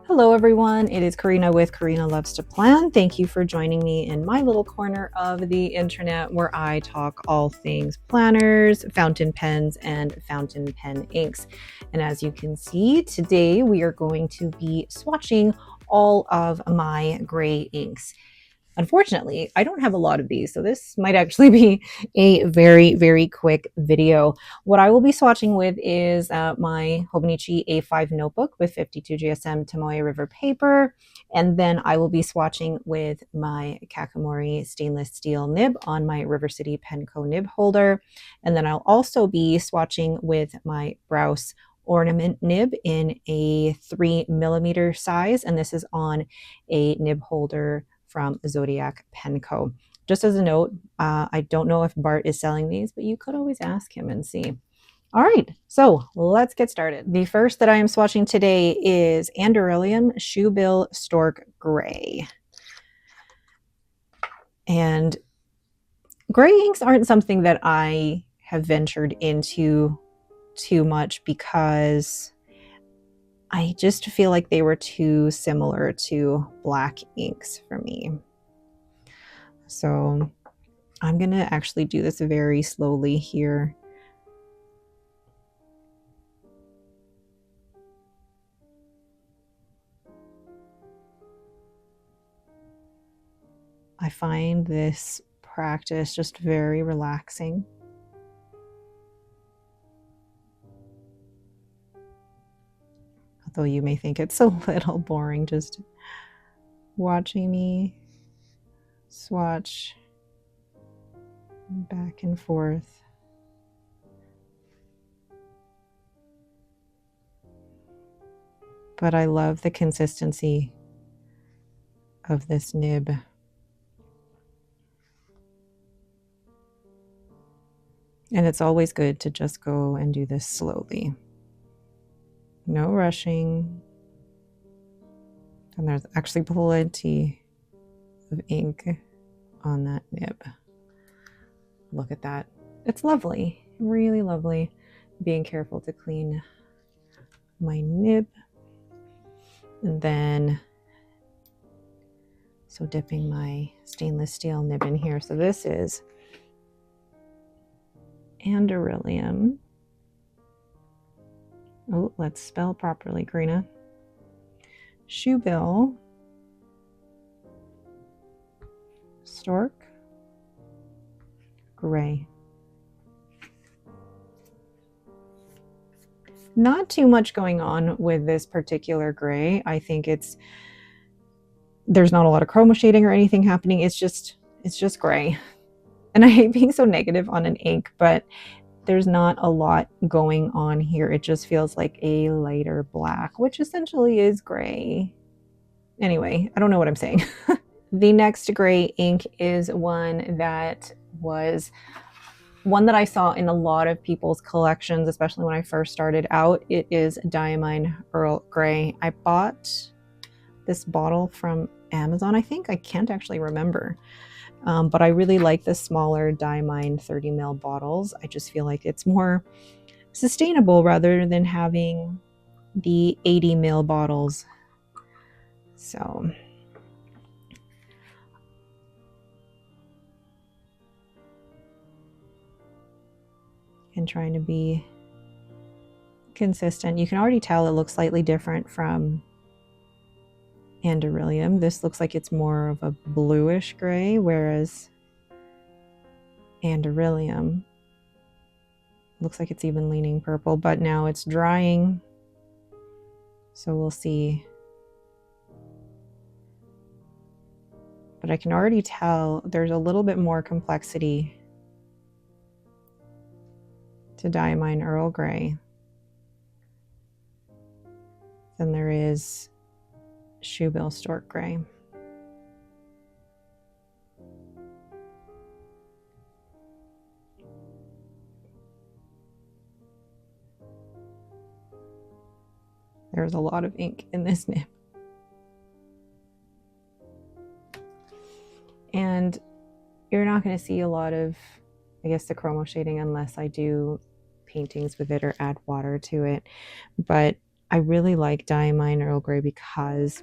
Hello everyone, it is Karina with Karina Loves to Plan. Thank you for joining me in my little corner of the internet where I talk all things planners, fountain pens, and fountain pen inks. And as you can see, today we are going to be swatching all of my gray inks. Unfortunately, I don't have a lot of these, so this might actually be a very quick video. What I will be swatching with is my Hobonichi A5 notebook with 52 GSM Tomoe River paper, and then I will be swatching with my Kakamori stainless steel nib on my River City Penco nib holder, and then I'll also be swatching with my Browse ornament nib in a 3mm size, and this is on a nib holder from Zodiac Penco. Just as a note, I don't know if Bart is selling these, but you could always ask him and see. All right, so let's get started. The first that I am swatching today is Anderillium Shoebill Stork Gray. And gray inks aren't something that I have ventured into too much because I just feel like they were too similar to black inks for me. So I'm going to actually do this very slowly here. I find this practice just very relaxing. Although you may think it's a little boring just watching me swatch back and forth. But I love the consistency of this nib. And it's always good to just go and do this slowly. No rushing. And there's actually plenty of ink on that nib. Look at that. It's lovely, really lovely. Being careful to clean my nib. And then, so dipping my stainless steel nib in here. So this is Anderillium. Oh, let's spell properly, Karina. Shoebill Stork Gray. Not too much going on with this particular gray. I think there's not a lot of chroma shading or anything happening. It's just gray. And I hate being so negative on an ink, but there's not a lot going on here. It just feels like a lighter black, which essentially is gray. Anyway, I don't know what I'm saying. The next gray ink is one that I saw in a lot of people's collections, especially when I first started out. It is Diamine Earl Gray. I bought this bottle from Amazon, I think. I can't actually remember. But I really like the smaller Diamine 30ml bottles. I just feel like it's more sustainable rather than having the 80ml bottles. So and trying to be consistent. You can already tell it looks slightly different from Anderillium. This looks like it's more of a bluish gray, whereas Anderillium looks like it's even leaning purple, but now it's drying, so we'll see. But I can already tell there's a little bit more complexity to Diamine Earl Grey than there is Shoebill Stork Gray. There's a lot of ink in this nib. And you're not going to see a lot of, I guess, the chromo shading unless I do paintings with it or add water to it. But I really like Diamine Earl Grey because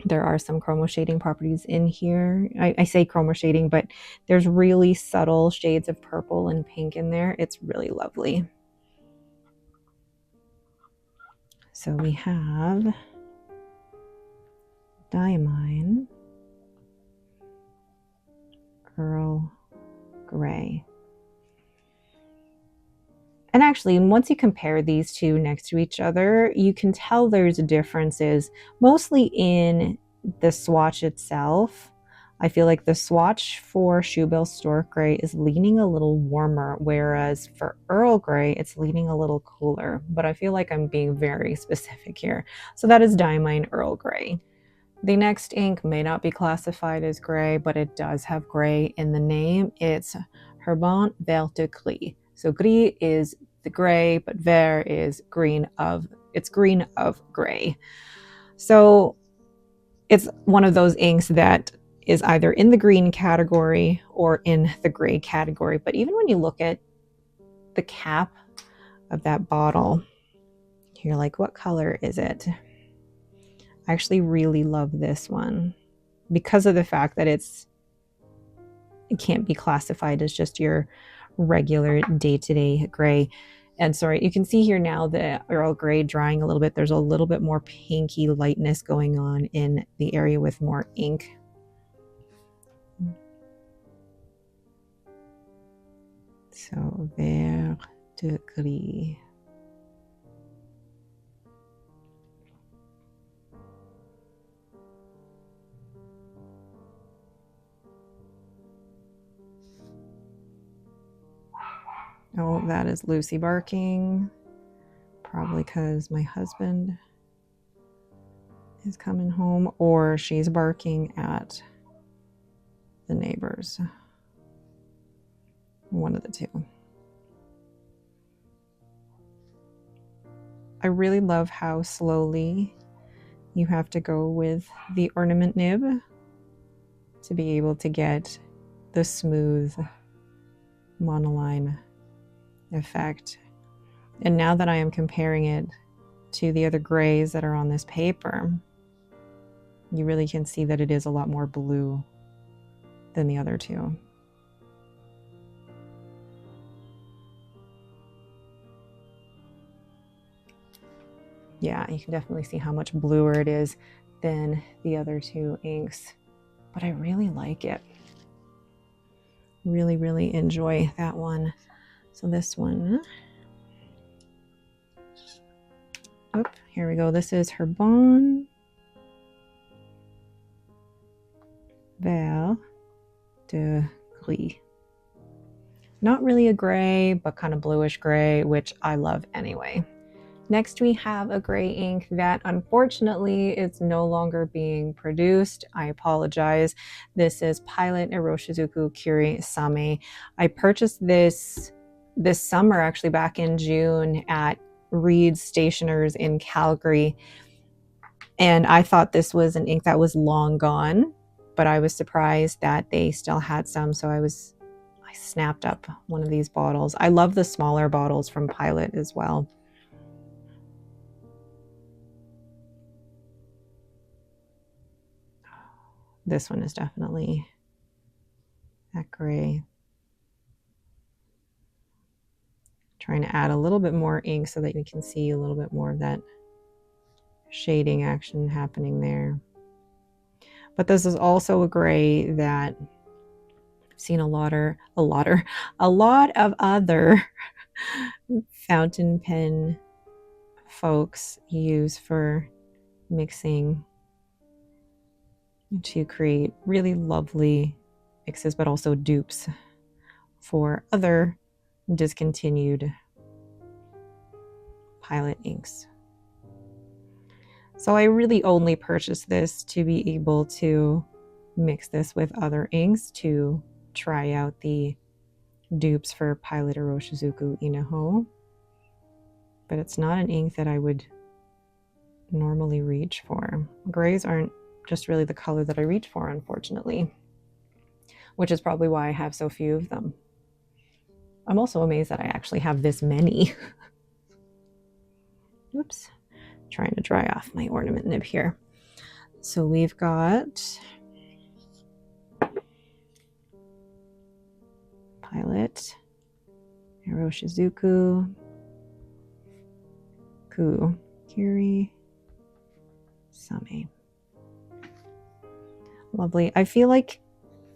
there are some chromo shading properties in here. I say chromo shading, but there's really subtle shades of purple and pink in there. It's really lovely. So we have Diamine Earl Grey. And actually, once you compare these two next to each other, you can tell there's differences, mostly in the swatch itself. I feel like the swatch for Shoebill Stork Grey is leaning a little warmer, whereas for Earl Grey, it's leaning a little cooler. But I feel like I'm being very specific here. So that is Diamine Earl Grey. The next ink may not be classified as gray, but it does have gray in the name. It's Herbin Vert de Gris. So Gris is the gray, but Vert is green of gray. So it's one of those inks that is either in the green category or in the gray category. But even when you look at the cap of that bottle, you're like, what color is it? I actually really love this one because of the fact that it can't be classified as just your regular day-to-day gray. And sorry, you can see here now the Earl Grey drying a little bit. There's a little bit more pinky lightness going on in the area with more ink. So Vert de Gris. Oh, that is Lucy barking. Probably because my husband is coming home, or she's barking at the neighbors. One of the two. I really love how slowly you have to go with the ornament nib to be able to get the smooth monoline effect. And now that I am comparing it to the other grays that are on this paper, you really can see that it is a lot more blue than the other two. Yeah, you can definitely see how much bluer it is than the other two inks, but I really like it. Really, really enjoy that one. So this one, oh, here we go. This is Herbin Vert de Gris. Not really a gray, but kind of bluish gray, which I love anyway. Next, we have a gray ink that unfortunately is no longer being produced. I apologize. This is Pilot Iroshizuku Kiri-same. I purchased this summer, actually back in June at Reed's Stationers in Calgary. And I thought this was an ink that was long gone, but I was surprised that they still had some. So I snapped up one of these bottles. I love the smaller bottles from Pilot as well. This one is definitely that gray. Trying to add a little bit more ink so that you can see a little bit more of that shading action happening there. But this is also a gray that I've seen a lot of other fountain pen folks use for mixing to create really lovely mixes, but also dupes for other discontinued Pilot inks. So I really only purchased this to be able to mix this with other inks to try out the dupes for Pilot Iroshizuku Inaho. But it's not an ink that I would normally reach for. Grays aren't just really the color that I reach for, unfortunately, which is probably why I have so few of them. I'm also amazed that I actually have this many. Oops. Trying to dry off my ornament nib here. So we've got Pilot, Iroshizuku, Kiri-same. Lovely. I feel like,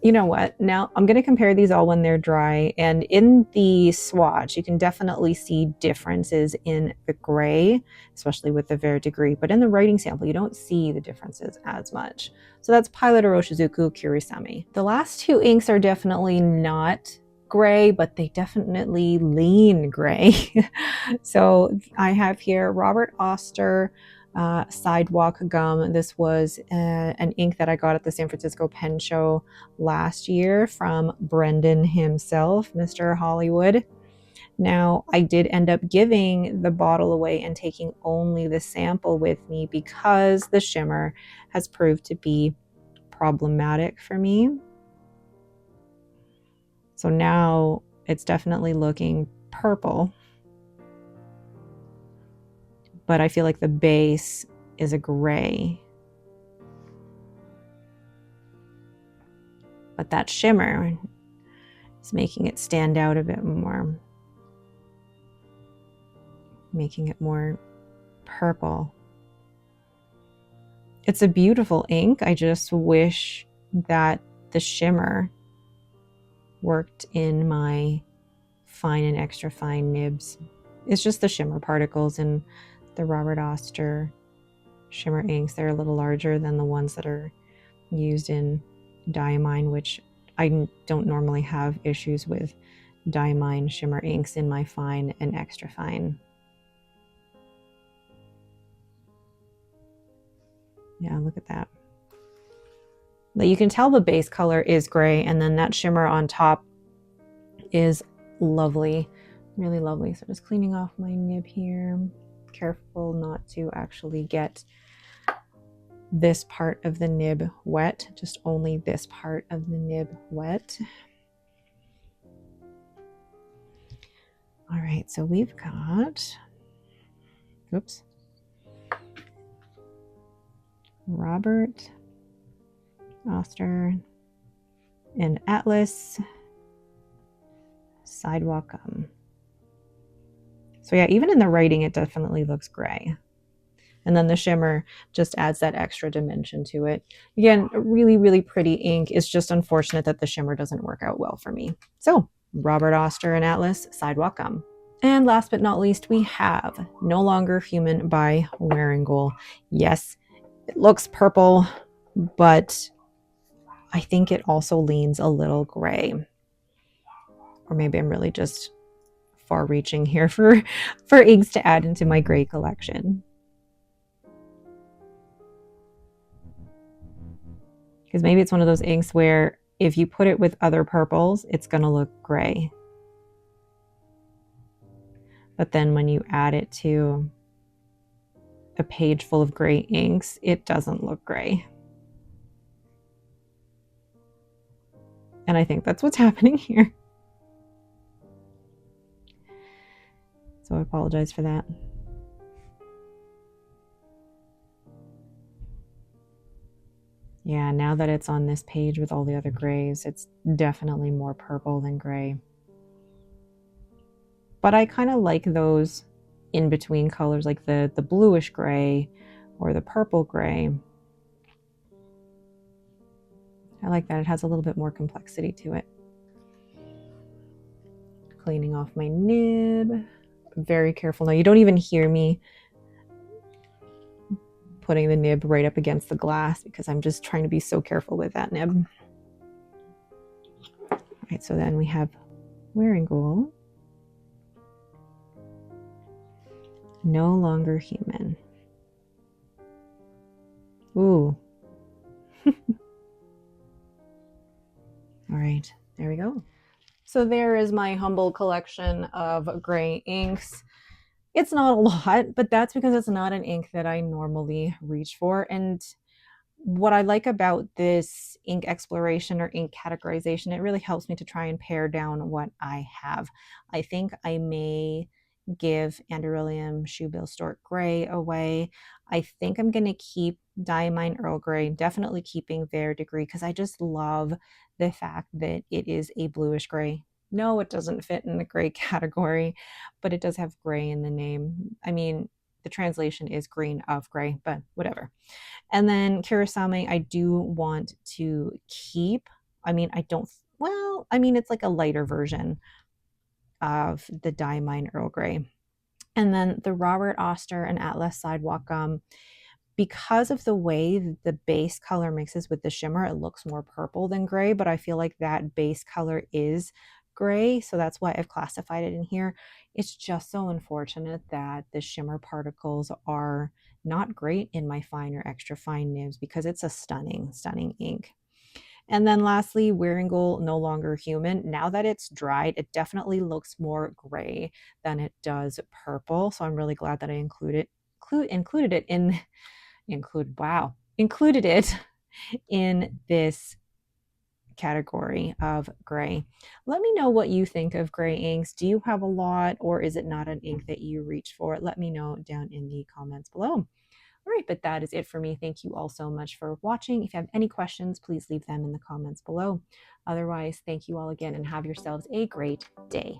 you know what? Now I'm going to compare these all when they're dry. And in the swatch, you can definitely see differences in the gray, especially with the Vert degree. But in the writing sample, you don't see the differences as much. So that's Pilot, Iroshizuku, Kiri-same. The last two inks are definitely not gray, but they definitely lean gray. So I have here Robert Oster Sidewalk gum. This was an ink that I got at the San Francisco Pen Show last year from Brendan himself, Mr. Hollywood. Now, I did end up giving the bottle away and taking only the sample with me because the shimmer has proved to be problematic for me. So now it's definitely looking purple, but I feel like the base is a gray. But that shimmer is making it stand out a bit more, making it more purple. It's a beautiful ink. I just wish that the shimmer worked in my fine and extra fine nibs. It's just the shimmer particles in the Robert Oster shimmer inks. They're a little larger than the ones that are used in Diamine, which I don't normally have issues with Diamine shimmer inks in my fine and extra fine. Yeah, look at that. But you can tell the base color is gray, and then that shimmer on top is lovely, really lovely. So just cleaning off my nib here. Careful not to actually get this part of the nib wet, just only this part of the nib wet. All right, so we've got, oops, Robert Oster and Atlas Sidewalk. So yeah, even in the writing, it definitely looks gray. And then the shimmer just adds that extra dimension to it. Again, a really, really pretty ink. It's just unfortunate that the shimmer doesn't work out well for me. So Robert Oster and Atlas Sidewalk Gum. And last but not least, we have No Longer Human by Wearingeul. Yes, it looks purple, but I think it also leans a little gray. Or maybe I'm really just far reaching here for inks to add into my gray collection. Because maybe it's one of those inks where if you put it with other purples, it's going to look gray. But then when you add it to a page full of gray inks, it doesn't look gray. And I think that's what's happening here. So I apologize for that. Yeah, now that it's on this page with all the other grays, it's definitely more purple than gray. But I kind of like those in-between colors, like the bluish gray or the purple gray. I like that. It has a little bit more complexity to it. Cleaning off my nib. Very careful. Now, you don't even hear me putting the nib right up against the glass because I'm just trying to be so careful with that nib. All right, so then we have Wearingeul. No Longer Human. Ooh. All right, there we go. So there is my humble collection of gray inks. It's not a lot, but that's because it's not an ink that I normally reach for. And what I like about this ink exploration or ink categorization, it really helps me to try and pare down what I have. I think I may give Anderillium, Shoebill, Stork Gray away. I think I'm going to keep Diamine Earl Grey, definitely keeping Vert because I just love the fact that it is a bluish gray. No, it doesn't fit in the gray category, but it does have gray in the name. I mean, the translation is green of gray, but whatever. And then Kiri-same, I do want to keep. I mean, I don't, well, I mean, it's like a lighter version of the Diamine Earl Grey. And then the Robert Oster and Atlas Sidewalk, because of the way the base color mixes with the shimmer, it looks more purple than gray, but I feel like that base color is gray, so that's why I've classified it in here. It's just so unfortunate that the shimmer particles are not great in my fine or extra fine nibs because it's a stunning, stunning ink. And then lastly, Wearingeul No Longer Human. Now that it's dried, it definitely looks more gray than it does purple. So I'm really glad that I included it in this category of gray. Let me know what you think of gray inks. Do you have a lot, or is it not an ink that you reach for? Let me know down in the comments below. All right, but that is it for me. Thank you all so much for watching. If you have any questions, please leave them in the comments below. Otherwise, thank you all again and have yourselves a great day.